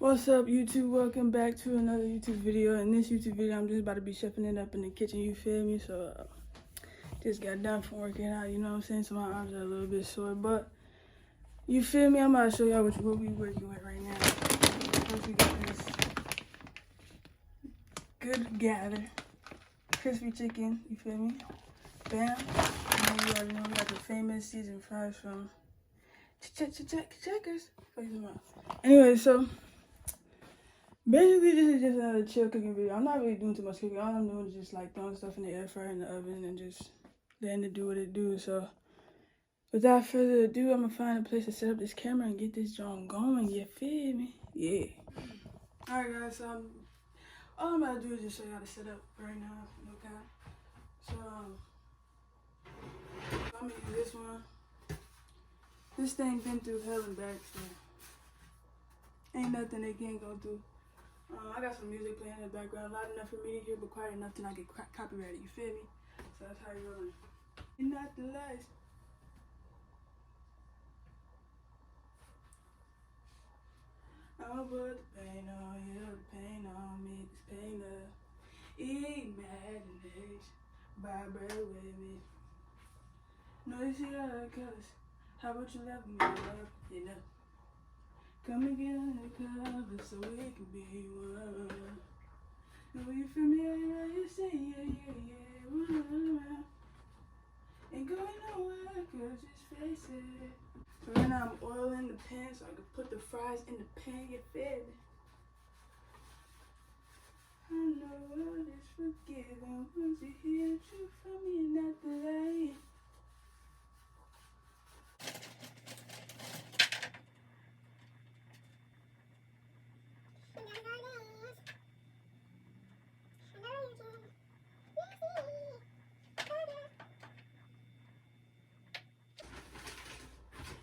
What's up, YouTube? Welcome back to another YouTube video. In this YouTube video, I'm just about to be chefing it up in the kitchen, you feel me? So, just got done from working out, you know what I'm saying? So my arms are a little bit sore, but you feel me? I'm about to show y'all what we working with right now. First, we got this good gather crispy chicken, you feel me? Bam. And then you already know we got the famous seasoned fries from Checkers. Anyway, so basically, this is just a chill cooking video. I'm not really doing too much cooking. All I'm doing is just like throwing stuff in the air fryer in the oven and just letting it do what it do. So without further ado, I'm gonna find a place to set up this camera and get this joint going. You feel me? Yeah. All right, guys. So all I'm gonna do is just show you how to set up right now. Okay. So I'm gonna use this one. This thing been through hell and back, so ain't nothing they can't go through. I got some music playing in the background, loud enough for me to hear, but quiet enough to not get copyrighted, you feel me? So that's how you're rolling. And not the lights. I'll put the pain on you, the pain on me, this pain of imagination, vibrate with me. No, you see all the colors. How about you love me, love? You know. Come and get undercover so we can be one. No, you feel me? Yeah, you say, yeah. Run around. Ain't going nowhere, girl, just face it. So right now I'm oiling the pan so I can put the fries in the pan, you feel me? I know what is forgiven once you hear the truth from me and not the lie.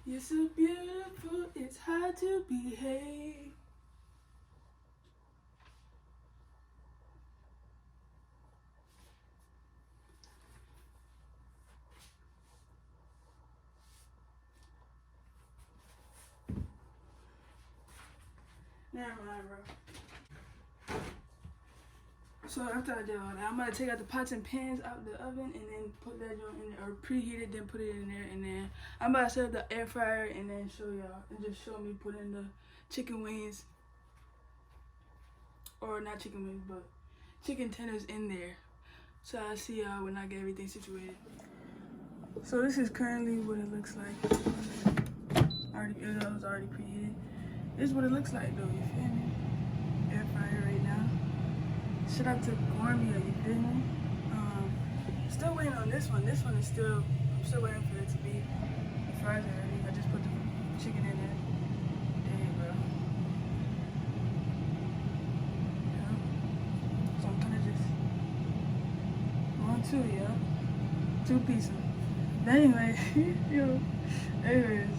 You're so beautiful, it's hard to behave. Never mind, bro. So after I did all that, I'm gonna take out the pots and pans out of the oven and then put that joint in there, or preheat it, then put it in there, and then I'm about to set up the air fryer and then show y'all, and just show me putting the chicken wings, or not chicken wings, but chicken tenders in there. So I'll see y'all when I get everything situated. So this is currently what it looks like. It was already preheated. This is what it looks like though, you feel me? Air fryer right now. Shout out to Gormia, you feel me? Still waiting on this one. This one is still, I'm still waiting for it to be, the fries are ready. I just put the chicken in there. Dang, bro. Yeah. So I'm kind of just on two, yeah. 2 pieces. But anyway, anyways.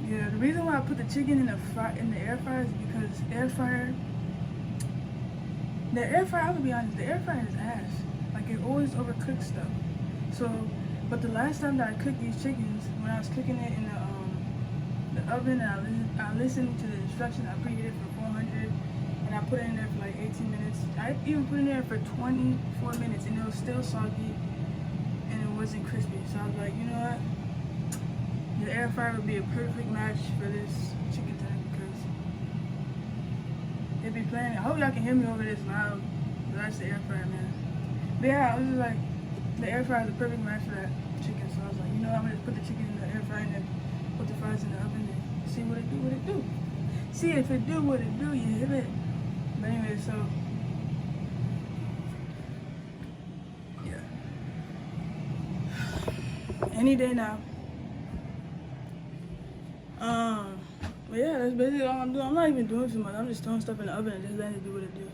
Yeah, the reason why I put the chicken in the air fryer is because the air fryer, I'm gonna be honest, the air fryer is ass. Like, it always overcooks stuff. So, but the last time that I cooked these chickens, when I was cooking it in the oven, and I listened to the instructions, I preheated for 400, and I put it in there for like 18 minutes. I even put it in there for 24 minutes, and it was still soggy, and it wasn't crispy. So I was like, you know what? The air fryer would be a perfect match for this chicken tender because it'd be playing. I hope y'all can hear me over this loud, but that's the air fryer, man. But yeah, I was just like, the air fryer is a perfect match for that chicken. So I was like, you know, I'm gonna put the chicken in the air fryer and then put the fries in the oven and see what it do, See if it do what it do, you hear it? But anyway, so yeah. Any day now. But yeah, that's basically all I'm doing. I'm not even doing too much. I'm just throwing stuff in the oven and just letting it do what it do.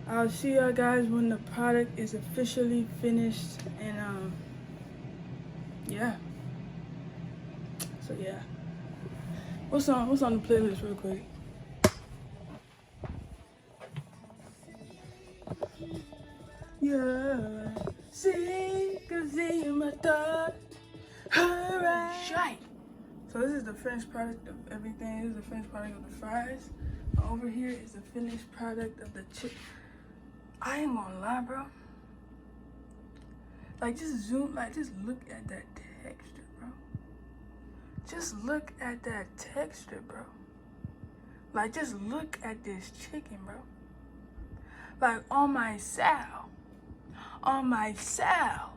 I'll see y'all guys when the product is officially finished, and yeah. So yeah. What's on the playlist real quick? Yeah. See, 'cause in my thoughts. Alright. So this is the finished product of everything. This is the finished product of the fries. Over here is the finished product of the chicken. I ain't gonna lie, bro. Like, just zoom, like, just look at that texture, bro. Just look at that texture, bro. Like, just look at this chicken, bro. Like, on my sow. On my sow.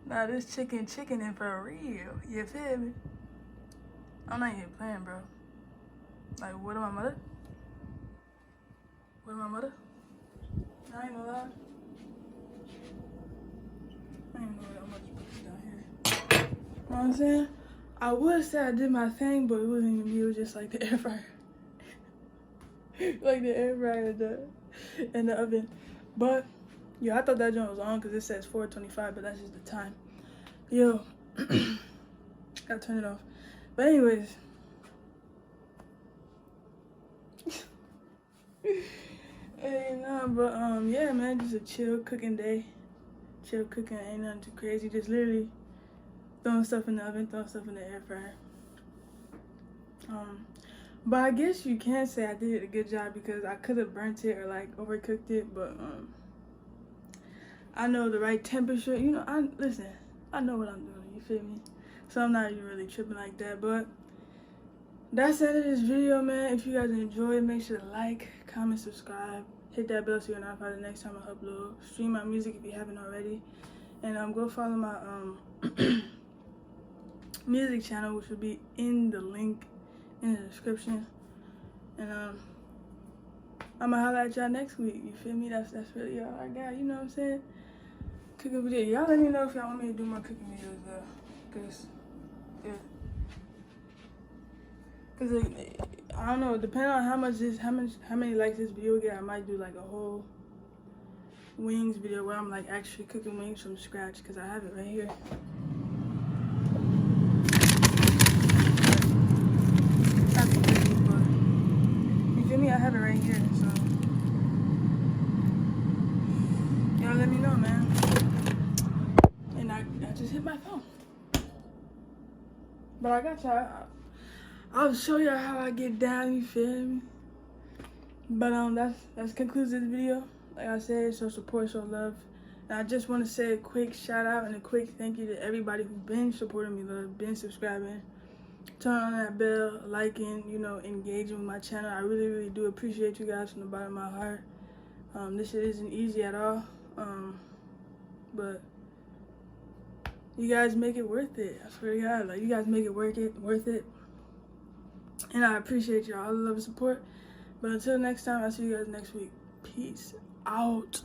Nah, this chicken in for real. You feel me? I'm not even playing, bro. Like, what am I mother? What am I mother? I ain't gonna lie. I don't even know how much to put this down here. You know what I'm saying? I would say I did my thing, but it wasn't even me. It was just like the air fryer. Like the air fryer in the oven. But, yeah, I thought that joint was on because it says 4:25, but that's just the time. Yo, gotta turn it off. But anyways. Hey, nah, but yeah, man, just a chill cooking day. Chill cooking, ain't nothing too crazy. Just literally throwing stuff in the oven, throwing stuff in the air fryer. But I guess you can say I did a good job because I could have burnt it or like overcooked it, but I know the right temperature. You know, I know what I'm doing. You feel me? So I'm not even really tripping like that. But that's the end of this video, man. If you guys enjoyed, make sure to like, comment, subscribe, hit that bell so you're notified the next time I upload. Stream my music if you haven't already, and go follow my music channel, which will be in the link in the description. And I'ma holla at y'all next week. You feel me? That's really all I got. You know what I'm saying? Cooking video. Y'all let me know if y'all want me to do more cooking videos though, cause I don't know. Depending on how many likes this video get, I might do like a whole wings video where I'm like actually cooking wings from scratch. Cause I have it right here. I have it right here, so y'all let me know, man. And I just hit my phone, but I got y'all. I'll show y'all how I get down. You feel me? But that's concludes this video. Like I said, show support, show love. And I just want to say a quick shout out and a quick thank you to everybody who's been supporting me, love, been subscribing. Turn on that bell, liking, you know, engaging with my channel. I really, really do appreciate you guys from the bottom of my heart. This shit isn't easy at all, but you guys make it worth it. I swear to God, like, you guys make it worth it. And I appreciate y'all, all the love and support. But until next time, I'll see you guys next week. Peace out.